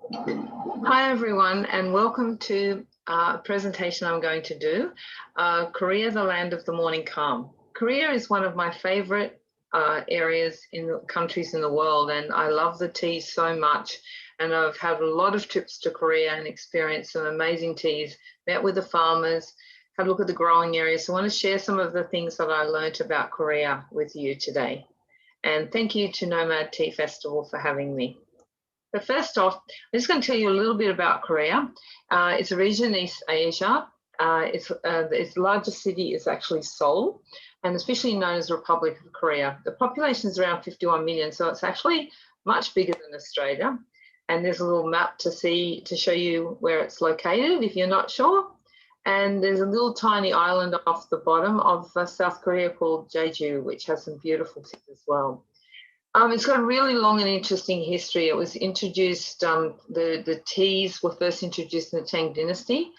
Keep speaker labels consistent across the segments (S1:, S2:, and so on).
S1: Hi everyone, and welcome to a presentation I'm going to do, Korea, the Land of the Morning Calm. Korea is one of my favorite areas in the countries in the world, and I love the tea so much. And I've had a lot of trips to Korea and experienced some amazing teas, met with the farmers, had a look at the growing areas. So I want to share some of the things that I learned about Korea with you today. And thank you to Nomad Tea Festival for having me. But first off, I'm just going to tell you a little bit about Korea. It's a region in East Asia. Its largest city is actually Seoul, and officially known as the Republic of Korea. The population is around 51 million, so it's actually much bigger than Australia. And there's a little map to show you where it's located if you're not sure. And there's a little tiny island off the bottom of South Korea called Jeju, which has some beautiful things as well. It's got a really long and interesting history. It was introduced, the teas were first introduced in the Tang Dynasty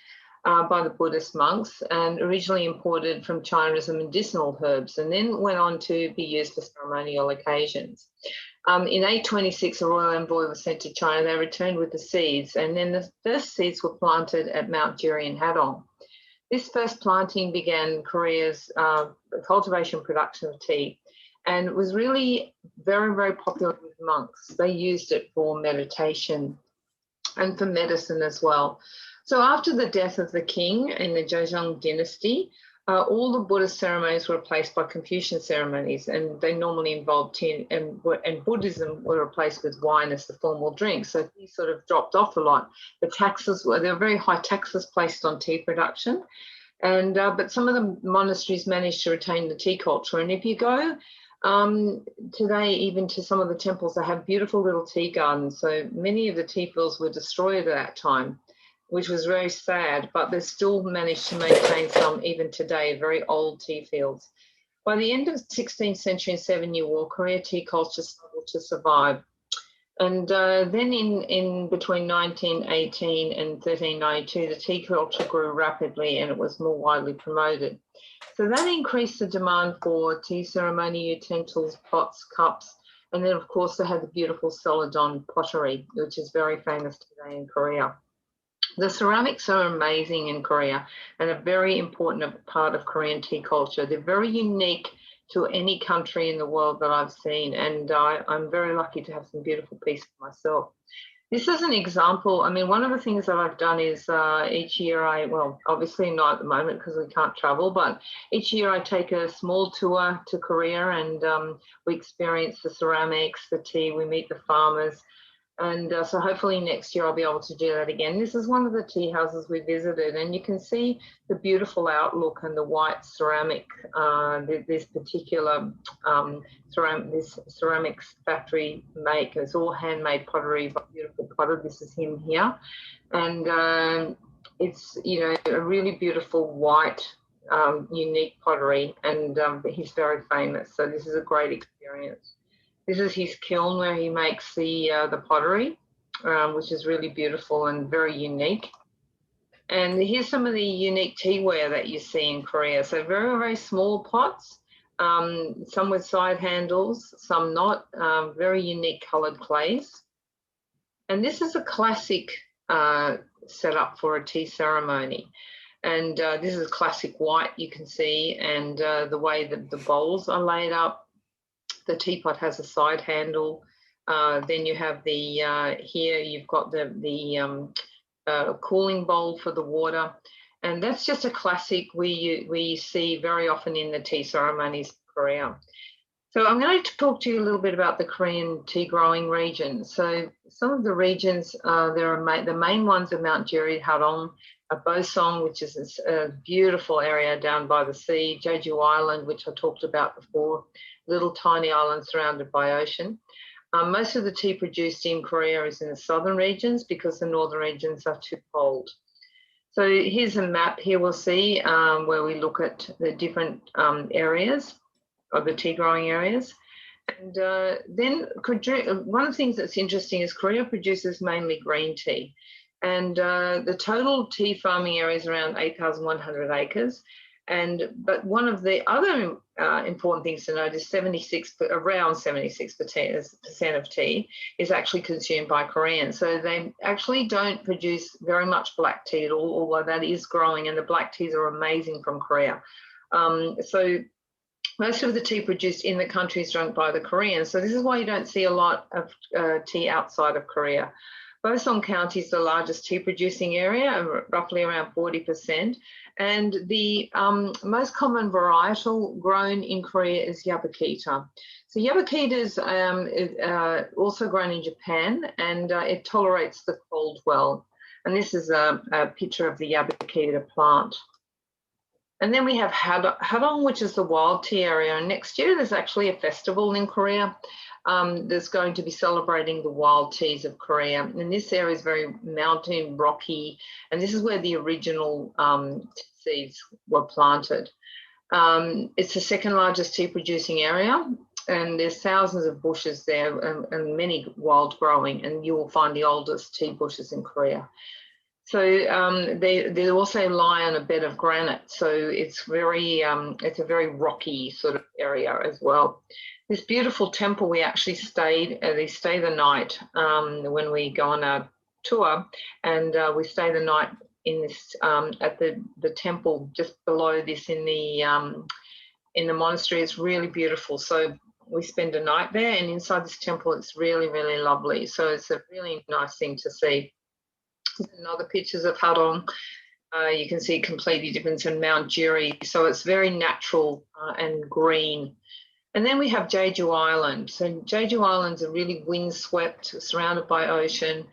S1: by the Buddhist monks, and originally imported from China as a medicinal herbs, and then went on to be used for ceremonial occasions. In 826, a royal envoy was sent to China. They returned with the seeds, and then the first seeds were planted at Mount Juri in Hadong. This first planting began Korea's cultivation production of tea, and it was really very, very popular with monks. They used it for meditation and for medicine as well. So after the death of the king in the Joseon dynasty, all the Buddhist ceremonies were replaced by Confucian ceremonies, and they normally involved tea, and Buddhism were replaced with wine as the formal drink. So tea sort of dropped off a lot. There were very high taxes placed on tea production, and but some of the monasteries managed to retain the tea culture. And if you go today, even to some of the temples, they have beautiful little tea gardens. So many of the tea fields were destroyed at that time, which was very sad, but they still managed to maintain some even today, very old tea fields. By the end of the 16th century and Seven Year War, Korea tea culture struggled to survive. And then in between 1918 and 1392, the tea culture grew rapidly and it was more widely promoted. So that increased the demand for tea ceremony utensils, pots, cups, and then of course they had the beautiful Celadon pottery, which is very famous today in Korea. The ceramics are amazing in Korea and a very important part of Korean tea culture. They're very unique to any country in the world that I've seen, and I'm very lucky to have some beautiful pieces myself. This is an example. I mean, one of the things that I've done is each year well, obviously not at the moment because we can't travel, but each year I take a small tour to Korea, and we experience the ceramics, the tea, we meet the farmers. And so hopefully next year I'll be able to do that again. This is one of the tea houses we visited, and you can see the beautiful outlook and the white ceramic, this particular ceramics factory make. It's all handmade pottery, beautiful potter. This is him here. And it's, you know, a really beautiful white, unique pottery, and he's very famous. So this is a great experience. This is his kiln where he makes the pottery, which is really beautiful and very unique. And here's some of the unique teaware that you see in Korea. So very, very small pots, some with side handles, some not, very unique colored clays. And this is a classic setup for a tea ceremony. And this is classic white, you can see, and the way that the bowls are laid up. The teapot has a side handle. Then you have the, here you've got the cooling bowl for the water. And that's just a classic we see very often in the tea ceremonies in Korea. So I'm going to talk to you a little bit about the Korean tea growing regions. So some of the regions, the main ones are Mount Juri, Hadong, Bosong, which is a beautiful area down by the sea, Jeju Island, which I talked about before, little tiny island surrounded by ocean. Most of the tea produced in Korea is in the southern regions because the northern regions are too cold. So here's a map. Here we'll see where we look at the different areas of the tea growing areas. And then one of the things that's interesting is Korea produces mainly green tea. And the total tea farming area is around 8,100 acres. But one of the other important things to note is around 76% of tea is actually consumed by Koreans. So they actually don't produce very much black tea at all, although that is growing, and the black teas are amazing from Korea. So most of the tea produced in the country is drunk by the Koreans. So this is why you don't see a lot of tea outside of Korea. Boseong County is the largest tea producing area, roughly around 40%. And the most common varietal grown in Korea is Yabakita. So Yabakita is also grown in Japan, and it tolerates the cold well. And this is a picture of the Yabakita plant. And then we have Hadong, which is the wild tea area. And next year, there's actually a festival in Korea that's going to be celebrating the wild teas of Korea. And this area is very mountain, rocky, and this is where the original seeds were planted. It's the second largest tea producing area, and there's thousands of bushes there and many wild growing, and you will find the oldest tea bushes in Korea. So they also lie on a bed of granite, so it's a very rocky sort of area as well. This beautiful temple, we actually they stay the night when we go on a tour, and we stay the night in this at the temple just below this in the monastery. It's really beautiful. So we spend a night there, and inside this temple, it's really, really lovely. So it's a really nice thing to see. Another pictures of Hadong. You can see completely different in Mount Jiri. So it's very natural and green. And then we have Jeju Island. So Jeju Island's a really windswept, surrounded by ocean,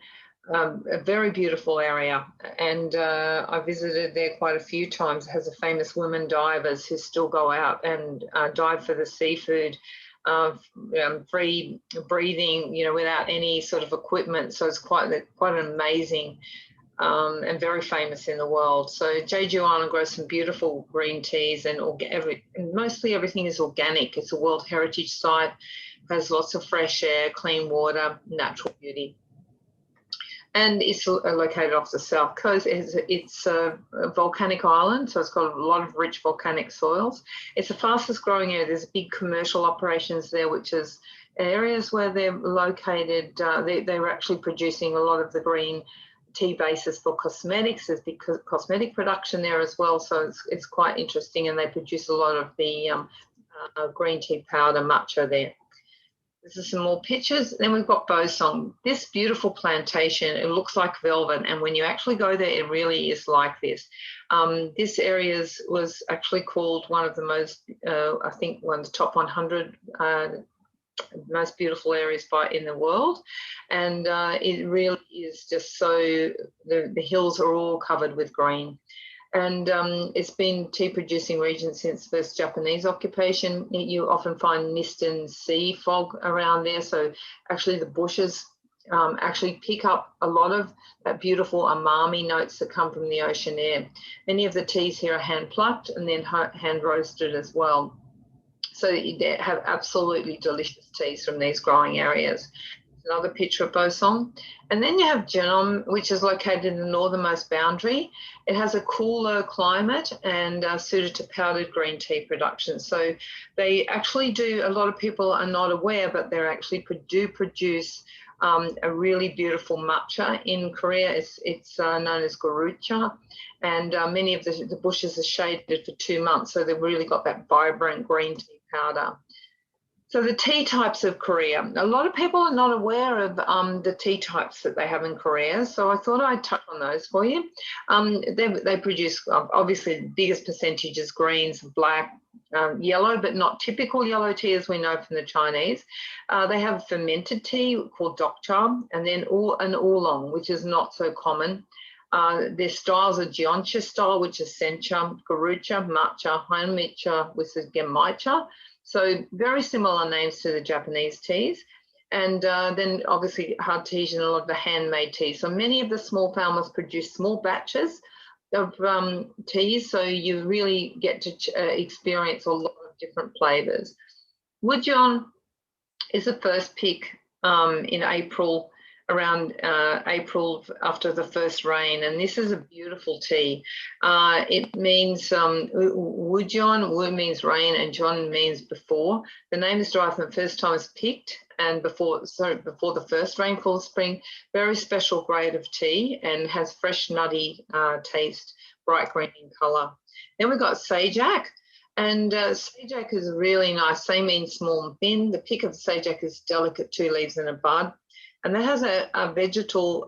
S1: a very beautiful area. And I visited there quite a few times. It has a famous women divers who still go out and dive for the seafood. Free breathing, without any sort of equipment. So it's quite an amazing and very famous in the world. So Jeju Island grows some beautiful green teas, and mostly everything is organic. It's a World Heritage Site, has lots of fresh air, clean water, natural beauty. And it's located off the south coast. It's a volcanic island, so it's got a lot of rich volcanic soils. It's the fastest growing area. There's big commercial operations there, which is areas where they're located. They were actually producing a lot of the green tea bases for cosmetics. There's big cosmetic production there as well, so it's quite interesting, and they produce a lot of the green tea powder matcha there. This is some more pictures. Then we've got Boseong. This beautiful plantation, it looks like velvet, and when you actually go there, it really is like this. This area was actually called one of the most, I think, one of the top 100 most beautiful areas in the world, and it really is just so. The hills are all covered with green. And it's been tea producing region since first Japanese occupation. You often find mist and sea fog around there. So actually the bushes actually pick up a lot of that beautiful umami notes that come from the ocean air. Many of the teas here are hand plucked and then hand roasted as well. So you have absolutely delicious teas from these growing areas. Another picture of Boseong. And then you have Jeonnam, which is located in the northernmost boundary. It has a cooler climate and suited to powdered green tea production. So they actually do, a lot of people are not aware, but they actually do produce a really beautiful matcha in Korea. It's known as gorucha, and many of the bushes are shaded for 2 months. So they've really got that vibrant green tea powder. So the tea types of Korea, a lot of people are not aware of the tea types that they have in Korea. So I thought I'd touch on those for you. They produce, obviously, the biggest percentage is greens, black, yellow, but not typical yellow tea as we know from the Chinese. They have fermented tea called dokcha, and then an oolong, which is not so common. Their styles are Jeoncha style, which is sencha, gorucha, matcha, hanmicha, which is genmaicha. So very similar names to the Japanese teas. And then obviously hard teas and a lot of the handmade teas. So many of the small farmers produce small batches of teas, so you really get to experience a lot of different flavours. Woodjeon is the first pick in April around April after the first rain, and this is a beautiful tea. It means Wujon, Wu means rain and Jon means before. The name is derived from the first time it's picked and before the first rainfall spring. Very special grade of tea and has fresh nutty taste, bright green in colour. Then we've got Sajak. And Sajak is really nice. They mean small and thin. The pick of Sajak is delicate, 2 leaves and a bud. And that has a vegetal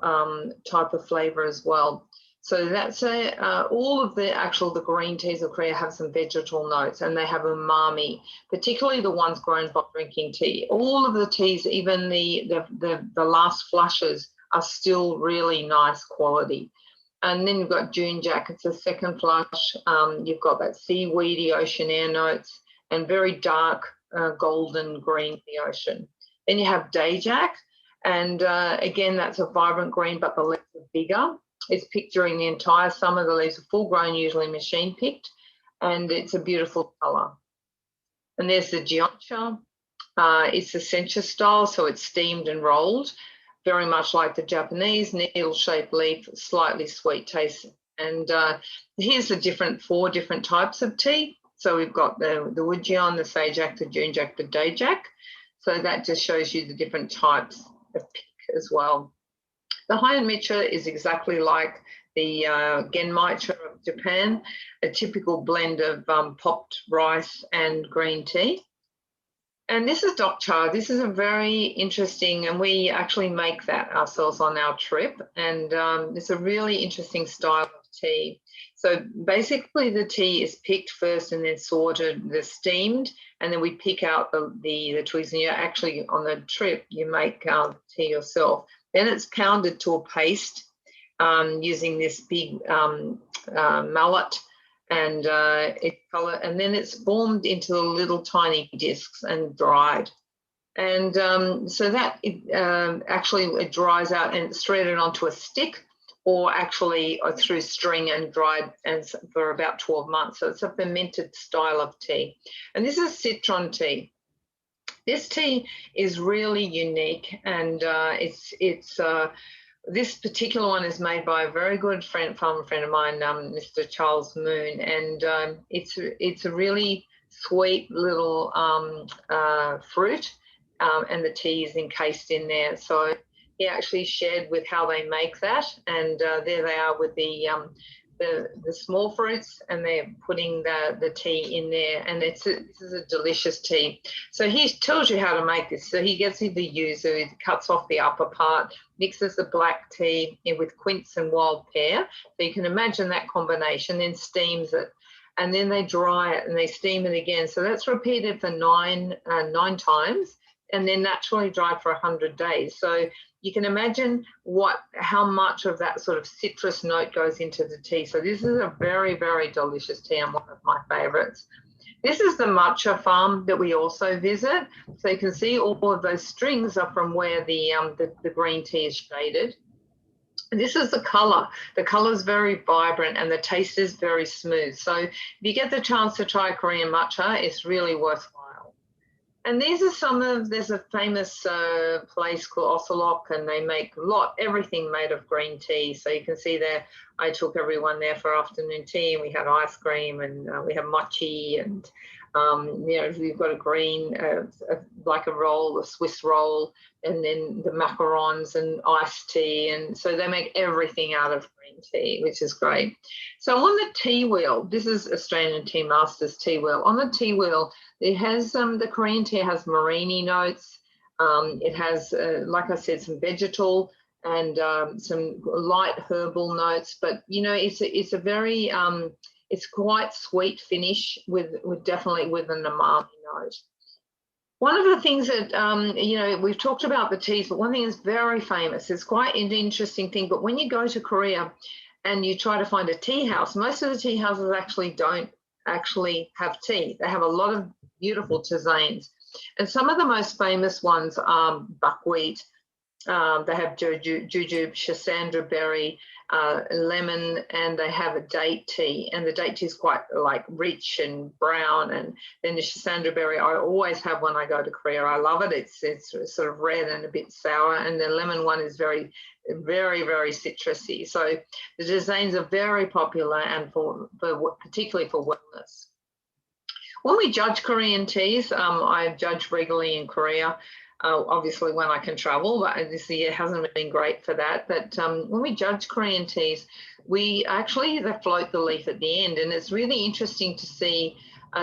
S1: type of flavour as well. So that's all of the green teas of Korea have some vegetal notes, and they have umami, particularly the ones grown by drinking tea. All of the teas, even the last flushes, are still really nice quality. And then you've got Junjak, it's a second flush. You've got that seaweedy ocean air notes and very dark golden green in the ocean. Then you have Dayjak, and again, that's a vibrant green, but the leaves are bigger. It's picked during the entire summer. The leaves are full grown, usually machine picked, and it's a beautiful colour. And there's the Gyeoncha. It's the sencha style, so it's steamed and rolled, very much like the Japanese, needle-shaped leaf, slightly sweet taste. And here's the 4 different types of tea. So we've got the Wujeon, the Sajak, the Junjak, the Dayjak. So that just shows you the different types of pick as well. The Hayanmicha is exactly like the Genmaicha of Japan, a typical blend of popped rice and green tea. And this is Dokcha. This is a very interesting, and we actually make that ourselves on our trip. And it's a really interesting style of tea. So basically the tea is picked first and then sorted, they're steamed, and then we pick out the twigs. And you actually, on the trip, you make tea yourself. Then it's pounded to a paste using this big mallet. And and then it's formed into little tiny discs and dried. And so that actually it dries out and it's threaded onto a stick, or actually through string and dried for about 12 months. So it's a fermented style of tea. And this is citron tea. This tea is really unique, and this particular one is made by a very good farmer friend of mine, Mr. Charles Moon, and it's a really sweet little fruit, and the tea is encased in there. So he actually shared with how they make that, and there they are with the small fruits, and they're putting the tea in there, and this is a delicious tea. So he tells you how to make this. So he gets you the yuzu, he cuts off the upper part, mixes the black tea in with quince and wild pear. So you can imagine that combination, then steams it, and then they dry it and they steam it again. So that's repeated for nine times, and then naturally dried for 100 days. So you can imagine how much of that sort of citrus note goes into the tea. So this is a very, very delicious tea and one of my favourites. This is the matcha farm that we also visit. So you can see all of those strings are from where the green tea is shaded. And this is the colour. The colour is very vibrant and the taste is very smooth. So if you get the chance to try Korean matcha, it's really worthwhile. And these are there's a famous place called Ocelok, and they make everything made of green tea. So you can see there, I took everyone there for afternoon tea, and we had ice cream, and we have mochi, and we've got a green, like a roll, a Swiss roll, and then the macarons and iced tea. And so they make everything out of green tea, which is great. So on the tea wheel, this is Australian Tea Masters tea wheel. On the tea wheel, it has the Korean tea has morini notes. It has, like I said, some vegetal and some light herbal notes. But it's a very it's quite sweet finish with definitely with an umami note. One of the things that we've talked about the teas, but one thing is very famous. It's quite an interesting thing. But when you go to Korea and you try to find a tea house, most of the tea houses don't actually have tea. They have a lot of beautiful tisanes, and some of the most famous ones are buckwheat, They have jujube, schisandra berry, lemon, and they have a date tea. And the date tea is quite like rich and brown. And then the schisandra berry, I always have when I go to Korea. I love it. It's sort of red and a bit sour. And the lemon one is very, very citrusy. So the designs are very popular, and particularly for wellness. When we judge Korean teas, I judge regularly in Korea. Obviously when I can travel, but this year hasn't been great for that. But when we judge Korean teas, we actually float the leaf at the end, and it's really interesting to see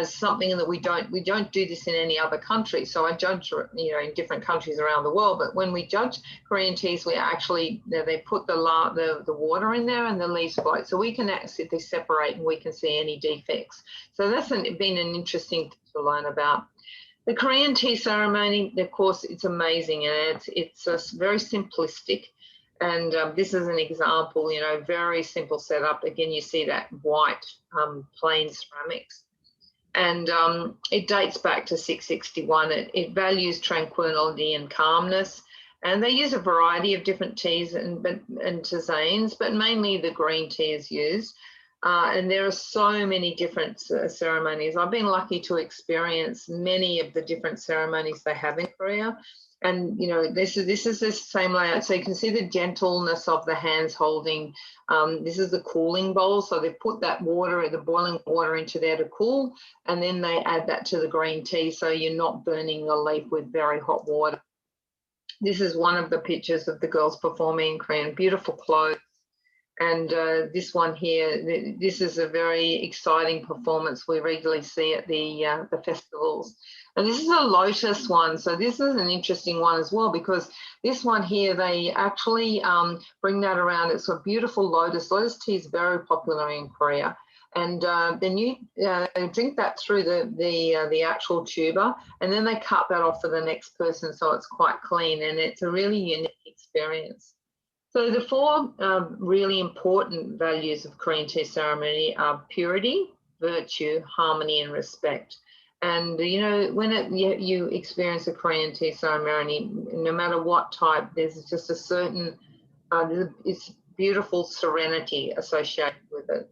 S1: something that we don't do this in any other country. So I judge, in different countries around the world, but when we judge Korean teas, we actually, they put the water in there and the leaves float, so we can actually separate and we can see any defects. So that's been an interesting thing to learn about. The Korean tea ceremony, of course, it's amazing, and it's very simplistic. And this is an example, very simple setup. Again, you see that white plain ceramics. And it dates back to 661. It values tranquility and calmness. And they use a variety of different teas and tisanes, but mainly the green tea is used. And there are so many different ceremonies. I've been lucky to experience many of the different ceremonies they have in Korea. And, this is the same layout. So you can see the gentleness of the hands holding. This is the cooling bowl. So they put that water, the boiling water into there to cool, and then they add that to the green tea. So you're not burning the leaf with very hot water. This is one of the pictures of the girls performing in Korean, beautiful clothes. And this one here, this is a very exciting performance we regularly see at the festivals. And this is a lotus one. So this is an interesting one as well, because this one here, they actually bring that around. It's a beautiful lotus. Lotus tea is very popular in Korea. And then you drink that through the actual tuber, and then they cut that off for the next person, so it's quite clean, and it's a really unique experience. So the four really important values of Korean tea ceremony are purity, virtue, harmony, and respect. And, when you experience a Korean tea ceremony, no matter what type, there's just a certain, it's beautiful serenity associated with it.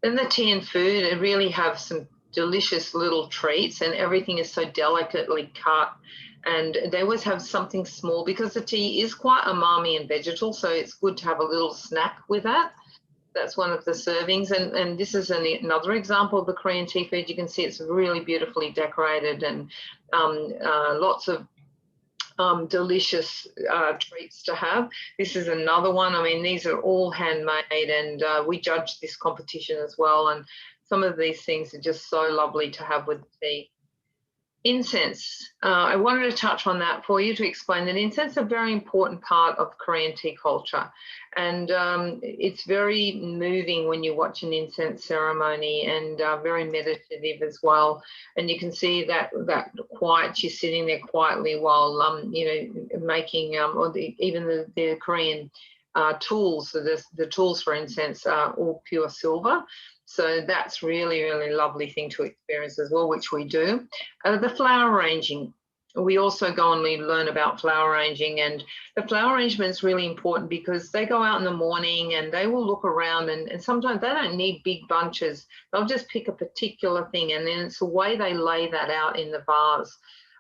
S1: Then the tea and food, it really have some delicious little treats, and everything is so delicately cut. And they always have something small, because the tea is quite umami and vegetal, so it's good to have a little snack with that. That's one of the servings. And this is another example of the Korean tea food. You can see it's really beautifully decorated, and lots of delicious treats to have. This is another one. I mean, these are all handmade, and we judge this competition as well. And some of these things are just so lovely to have with the tea. Incense. I wanted to touch on that for you to explain that incense is a very important part of Korean tea culture, and it's very moving when you watch an incense ceremony, and very meditative as well. And you can see that quiet. She's sitting there quietly while making even the Korean tools. So the tools for incense are all pure silver. So that's really, really lovely thing to experience as well, which we do. The flower arranging. We also go and learn about flower arranging, and the flower arrangement is really important, because they go out in the morning and they will look around, and sometimes they don't need big bunches. They'll just pick a particular thing, and then it's the way they lay that out in the vase.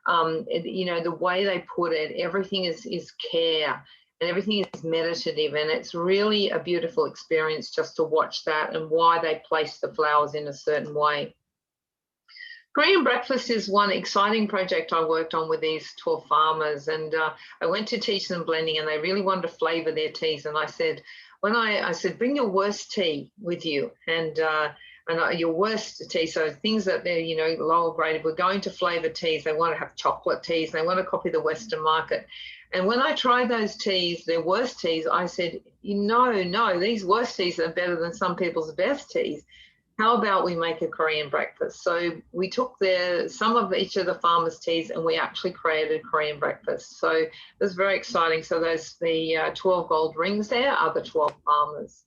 S1: The way they put it, everything is care. And everything is meditative, and it's really a beautiful experience just to watch that and why they place the flowers in a certain way. Korean breakfast is one exciting project I worked on with these 12 farmers, and I went to teach them blending, and they really wanted to flavour their teas. And I said, I said, bring your worst tea with you, and your worst tea, so things that they're lower graded. We're going to flavour teas. They want to have chocolate teas. They want to copy the Western market. And when I tried those teas, their worst teas, I said, no, these worst teas are better than some people's best teas. How about we make a Korean breakfast? So we took some of each of the farmers' teas, and we actually created Korean breakfast. So it was very exciting. So the 12 gold rings there are the 12 farmers.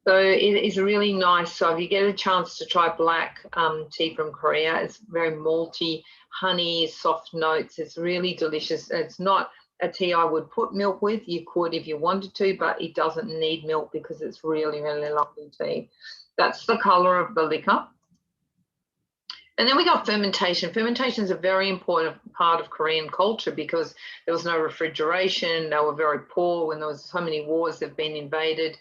S1: So it is really nice. So if you get a chance to try black tea from Korea, it's very malty, honey, soft notes. It's really delicious. It's not a tea I would put milk with. You could if you wanted to, but it doesn't need milk because it's really, really lovely tea. That's the color of the liquor. And then we got fermentation. Fermentation is a very important part of Korean culture because there was no refrigeration. They were very poor when there was so many wars. They've been invaded.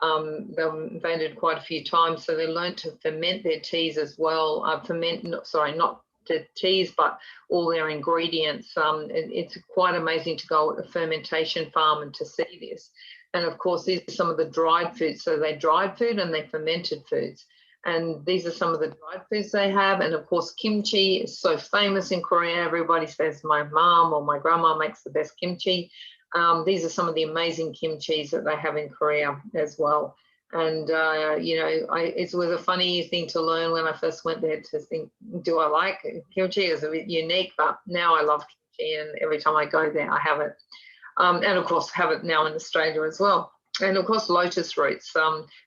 S1: They were invaded quite a few times, so they learned to ferment their teas as well. Not the teas, but all their ingredients. It's quite amazing to go at a fermentation farm and to see this. And of course, these are some of the dried foods. So they dried food and they fermented foods. And these are some of the dried foods they have. And of course, kimchi is so famous in Korea. Everybody says my mom or my grandma makes the best kimchi. These are some of the amazing kimchis that they have in Korea as well. And, you know, it was a funny thing to learn when I first went there to think, do I like kimchi? It's a bit unique, but now I love kimchi. And every time I go there, I have it. And of course, have it now in Australia as well. And of course, lotus roots,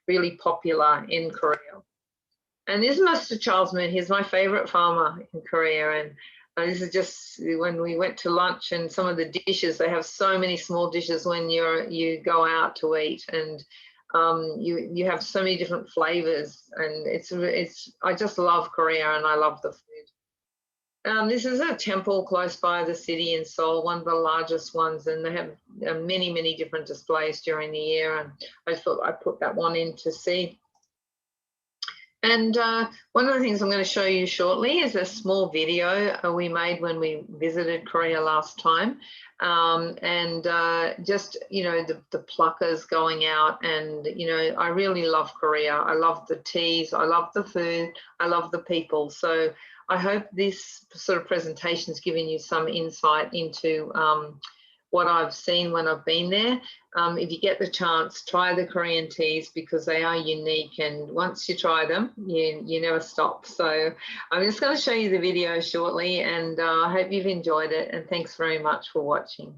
S1: really popular in Korea. And this is Mr. Charles Moon. He's my favorite farmer in Korea. And this is just when we went to lunch, and some of the dishes, they have so many small dishes when you go out to eat, and you have so many different flavors. And I just love Korea, and I love the food. This is a temple close by the city in Seoul, one of the largest ones, and they have many, many different displays during the year. And I thought I'd put that one in to see. And one of the things I'm going to show you shortly is a small video we made when we visited Korea last time. Just, you know, the pluckers going out, and, you know, I really love Korea. I love the teas, I love the food, I love the people. So I hope this sort of presentation is giving you some insight into what I've seen when I've been there. If you get the chance, try the Korean teas because they are unique, and once you try them, you never stop. So I'm just going to show you the video shortly, and I hope you've enjoyed it, and thanks very much for watching.